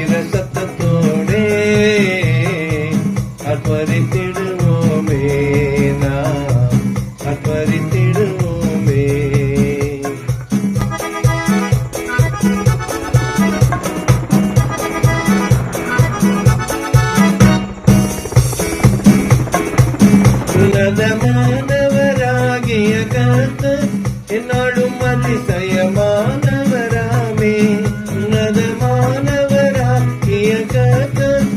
கம்பீர சத்தத்தோடே அர்ப்பரித்திடுவோமே, நாம் அர்ப்பரித்திடுவோமே. உன்னதமானவராகிய கர்த்தர் என்னாலும் அதிசயமானவராமே. உன்னதமானவராகிய கர்த்தர்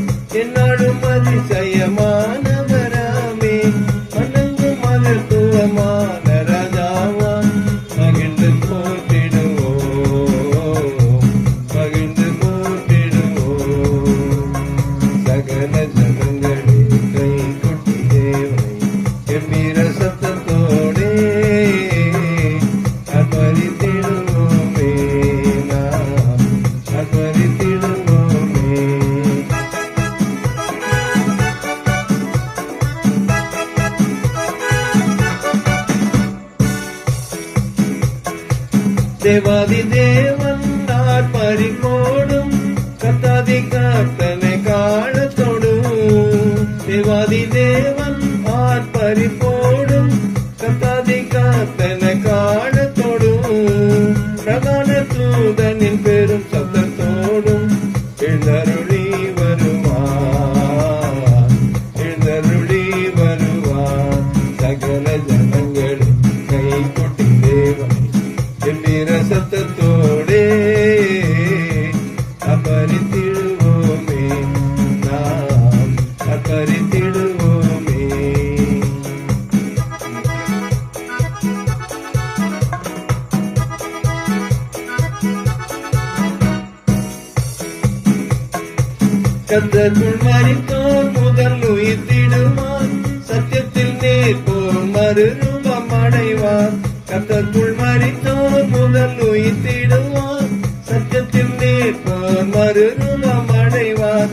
என்னாலும் அதிசயமானவராமே. மனங்கு மகத்துவமான ராஜாவா மகிழ்ந்து போற்றிடுவோம், மகிழ்ந்து போற்றிடுவோம். சகல ஜனங்களே கை கொட்டி தேவனை கம்பீர சத்தத்தோடே அர்ப்பரித்திடுவோமே, நாம் அர்ப்பரித்திடுவோமே. தேவாதி தேவன் ஆர்ப்பரிப்போடும் கர்த்தாதி கர்த்தனை காணத்தோடும். தேவாதி தேவன் ஆர்ப்பரிப்போடும் கர்த்தாதி கர்த்தனை காணத்தோடும். பிரதான தூதனின் பெரும் சத்தத்தோடும் எழுந்தருளி வருவார், எழுந்தருளி வருவார். சகல ஜனங்களும் கை கொட்டி தேவனை கம்பீர சத்தத்தோடே அர்ப்பரித்திடுவோமே, நாம் அர்ப்பரித்திடுவோமே. கர்த்தருக்குள் மரித்தோர் முதல் உயிர்த்திடுவார், சத்தியத்தில் நேர்போர் மறுரூபம் அடைவார். கர்த்தருக்குள் மரித்தோர் முதல் உயிர்த்திடுவார், சத்தியத்தில் நேர்போர் மறுரூபம் அடைவார்.